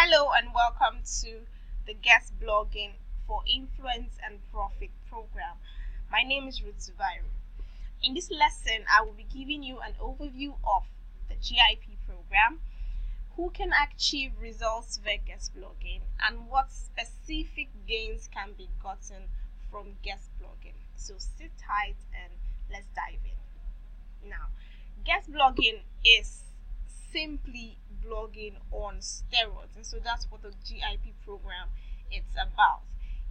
Hello and welcome to the Guestblogging for Influence and Profit program. My name is Ruth Zubairu. In this lesson, I will be giving you an overview of the GIP program, who can achieve results via guestblogging, and what specific gains can be gotten from guestblogging. So sit tight and let's dive in. Now, guestblogging is simply blogging on steroids, and so that's what the GIP program is about.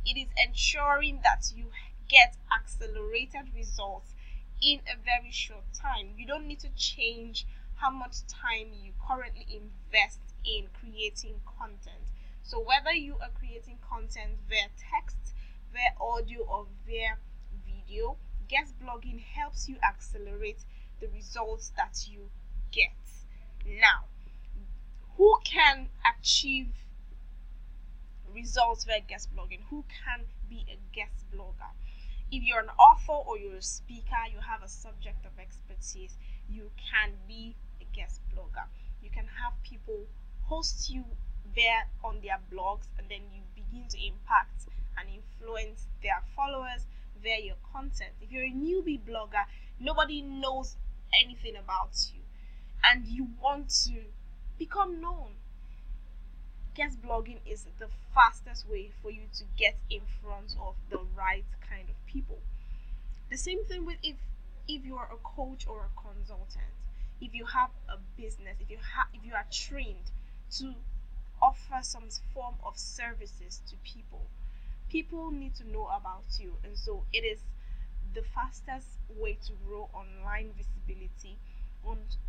It is ensuring that you get accelerated results in a very short time. You don't need to change how much time you currently invest in creating content. So whether you are creating content via text, via audio, or via video, guestblogging helps you accelerate the results that you get. Now, who can achieve results via guestblogging? Who can be a guest blogger? If you're an author or you're a speaker, you have a subject of expertise, you can be a guest blogger. You can have people host you there on their blogs, and then you begin to impact and influence their followers via your content. If you're a newbie blogger, nobody knows anything about you, and you want to become known, guestblogging is the fastest way for you to get in front of the right kind of people. The same thing with if you are a coach or a consultant, if you have a business, if you are trained to offer some form of services to people need to know about you, and so it is the fastest way to grow online visibility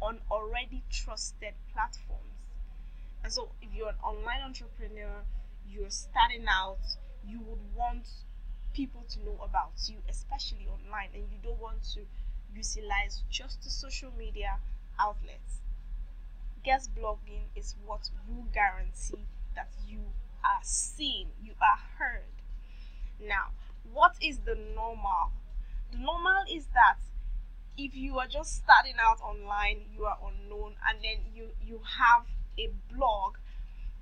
on already trusted platforms. And so if you're an online entrepreneur, you're starting out, you would want people to know about you, especially online, and you don't want to utilize just the social media outlets. Guestblogging is what will guarantee that you are seen, you are heard. Now, what is the normal? The normal is that if you are just starting out online, you are unknown, and then you have a blog,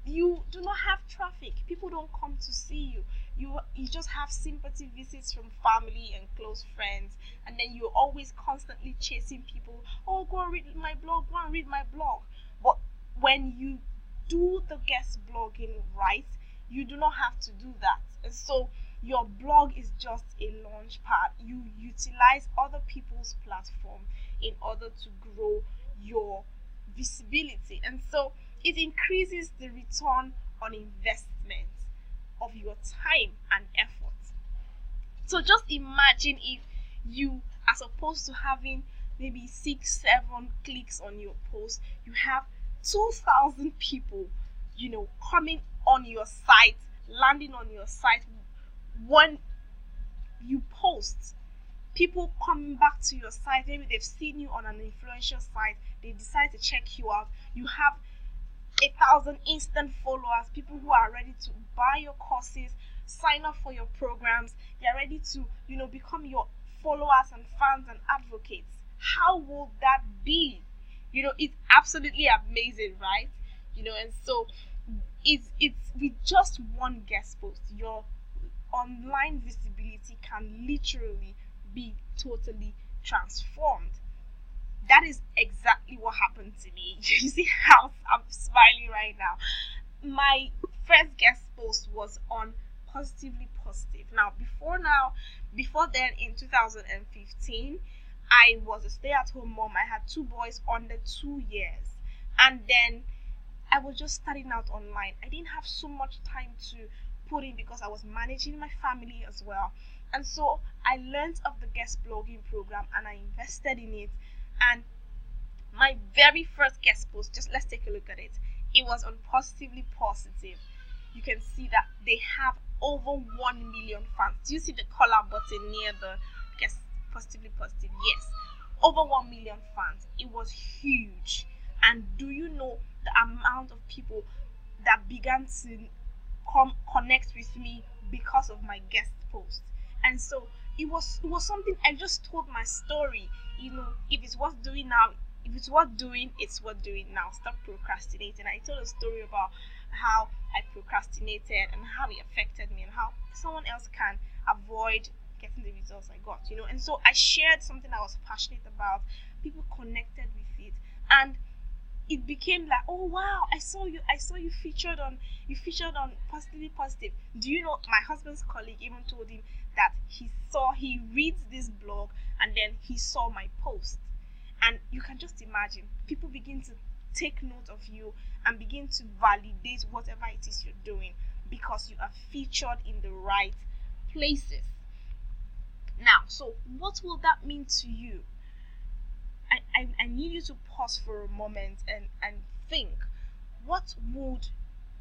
you do not have traffic. People don't come to see you. You just have sympathy visits from family and close friends, and then you're always constantly chasing people. Oh, go and read my blog, go and read my blog. But when you do the guest blogging right, you do not have to do that. And so your blog is just a launch pad. You utilize other people's platform in order to grow your visibility, and so it increases the return on investment of your time and effort. So just imagine if you, as opposed to having maybe 6-7 clicks on your post, you have 2,000 people coming on your site, landing on your site when you post. People coming back to your site, maybe they've seen you on an influential site, they decide to check you out. You have 1,000 instant followers, people who are ready to buy your courses, sign up for your programs. They're ready to become your followers and fans and advocates. How will that be? It's absolutely amazing, right? And so it's with just one guest post, your online visibility can literally be totally transformed. That is exactly what happened to me. You see how I'm smiling right now. My first guest post was on Positively Positive. Before then, in 2015, I was a stay-at-home mom. I had 2 boys under 2 years, and then I was just starting out online. I didn't have so much time to put in because I was managing my family as well. And so I learned of the guest blogging program and I invested in it. And my very first guest post, just let's take a look at it. It was on Positively Positive. You can see that they have over 1 million fans. Do you see the color button near the guest Positively Positive? Yes, over 1 million fans. It was huge. And do you know the amount of people that began to connect with me because of my guest post? And so it was something. I just told my story. If it's worth doing now, if it's worth doing, it's worth doing now. Stop procrastinating. I told a story about how I procrastinated, and how it affected me, and how someone else can avoid getting the results I got, And so I shared something I was passionate about. People connected with it, and it became like, oh wow, I saw you featured on Positively Positive. Do you know, my husband's colleague even told him that he reads this blog, and then he saw my post. And you can just imagine, people begin to take note of you and begin to validate whatever it is you're doing, because you are featured in the right places. Now, so what will that mean to you? I need you to pause for a moment and think, what would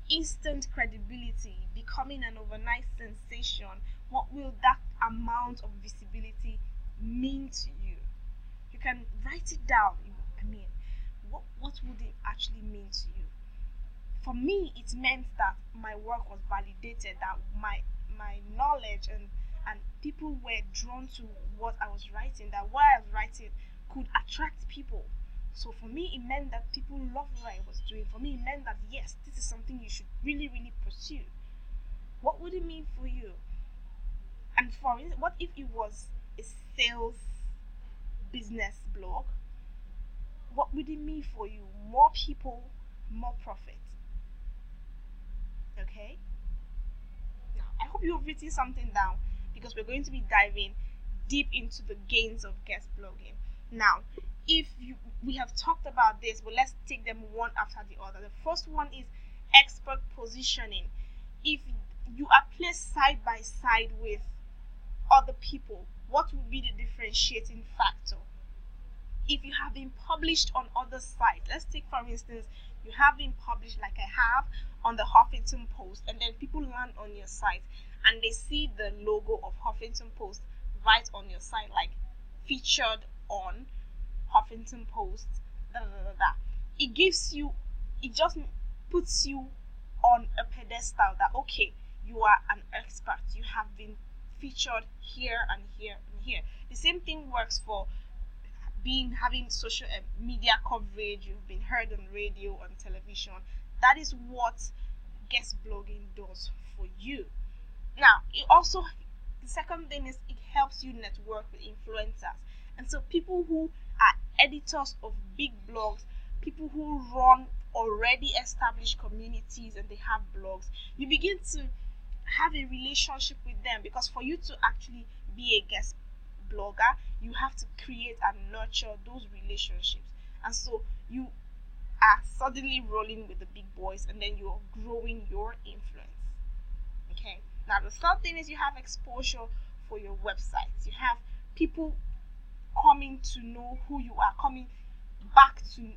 instant credibility, becoming an overnight sensation, what will that amount of visibility mean to you? You can write it down. I mean, what would it actually mean to you? For me, it meant that my work was validated, that my knowledge and people were drawn to what I was writing, that what I was writing could attract people. So for me, it meant that people loved what I was doing. For me, it meant that yes, this is something you should really, really pursue. What would it mean for you? And for instance, what if it was a sales business blog? What would it mean for you? More people, more profit. Okay? Now, I hope you've written something down, because we're going to be diving deep into the gains of guest blogging. Now, we have talked about this, but let's take them one after the other. The first one is expert positioning. If you are placed side by side with other people, what would be the differentiating factor? If you have been published on other sites, let's take for instance, you have been published like I have on the Huffington Post, and then people land on your site and they see the logo of Huffington Post right on your site, like featured on Huffington Post, da, da, da, da. It just puts you on a pedestal that, okay, you are an expert, you have been featured here and here and here. The same thing works for having social media coverage. You've been heard on radio, on television. That is what guest blogging does for you. Now, the second thing is, it helps you network with influencers. And so people who are editors of big blogs, people who run already established communities and they have blogs, you begin to have a relationship with them, because for you to actually be a guest blogger, you have to create and nurture those relationships. And so you are suddenly rolling with the big boys, and then you're growing your influence. Okay, now the third thing is, you have exposure for your websites. You have people coming to know who you are, coming back to you.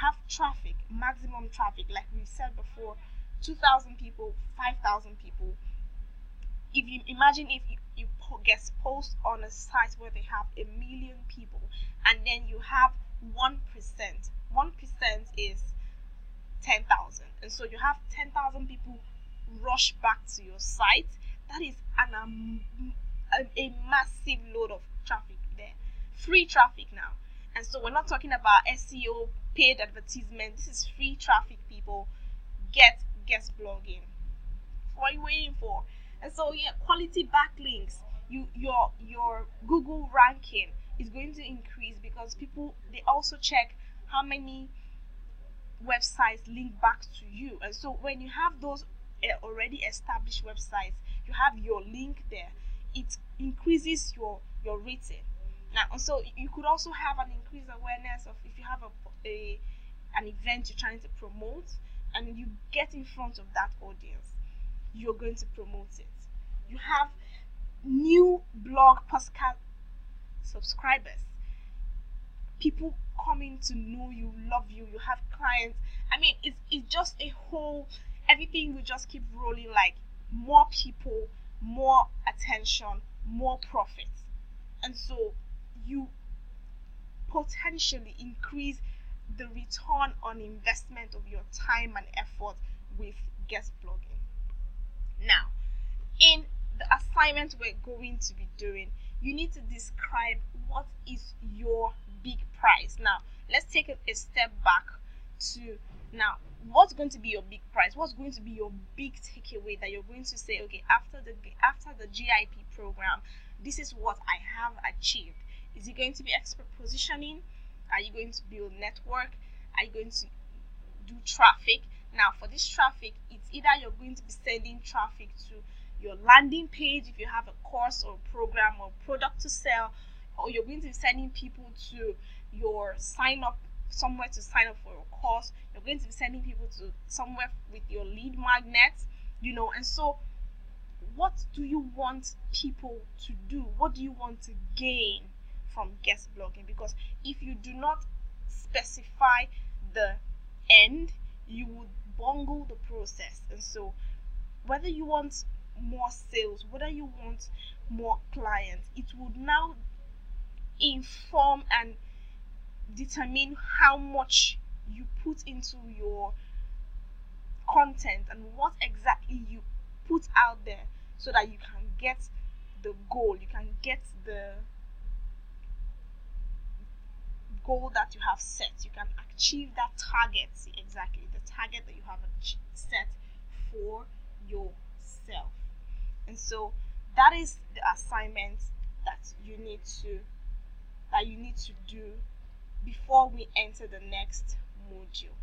Have traffic, maximum traffic, like we said before, 2,000 people, 5,000 people. If you imagine, if you guest post on a site where they have 1 million people, and then you have 1%, 1% is 10,000, and so you have 10,000 people rush back to your site. That is a massive load of traffic there, free traffic now. And so we're not talking about SEO, paid advertisement. This is free traffic. People get guest blogging. What are you waiting for? And so yeah, quality backlinks. Your Google ranking is going to increase, because people, they also check how many websites link back to you. And so when you have those already established websites, you have your link there, it increases your rating. Now, and so you could also have an increased awareness of, if you have an event you're trying to promote, and you get in front of that audience, you're going to promote it. You have new blog podcast subscribers, people coming to know you, love you. You have clients. I mean, it's just a whole, everything will just keep rolling, like more people, more attention, more profit. And so you potentially increase the return on investment of your time and effort with guest blogging. Now, in the assignment we're going to be doing, you need to describe what is your big prize. Now, let's take a step back to now what's going to be your big prize? What's going to be your big takeaway that you're going to say, okay, after the GIP program, this is what I have achieved? Is it going to be expert positioning? Are you going to build network? Are you going to do traffic? Now, for this traffic, it's either you're going to be sending traffic to your landing page if you have a course or program or product to sell, or you're going to be sending people to your sign up, somewhere to sign up for your course. You're going to be sending people to somewhere with your lead magnets, and so what do you want people to do? What do you want to gain from guest blogging? Because if you do not specify the end, you would bungle the process. And so whether you want more sales, whether you want more clients, it would now inform and determine how much you put into your content and what exactly you put out there, so that you can get the goal, you can get the goal that you have set, you can achieve that target. See, exactly the target that you have set for yourself. And so that is the assignment that you need to do before we enter the next module.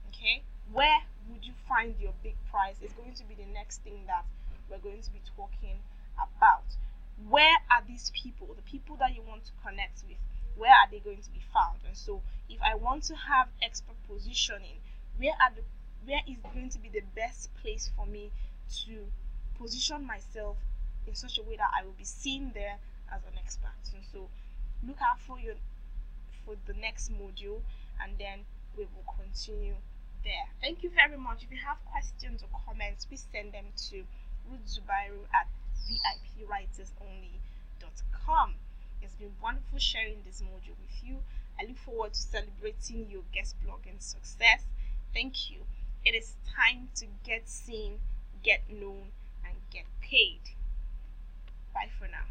Okay, where would you find your big prize is going to be the next thing that we're going to be talking about. Where are these people, the people that you want to connect with, where are they going to be found? And so if I want to have expert positioning, where is going to be the best place for me to position myself in such a way that I will be seen there as an expert? And so look out for the next module, and then we will continue there. Thank you very much. If you have questions or comments, please send them to ruthzubairu@vipwritersonly.com. It's been wonderful sharing this module with you. I look forward to celebrating your guest blogging success. Thank you. It is time to get seen, get known, and get paid. Bye for now.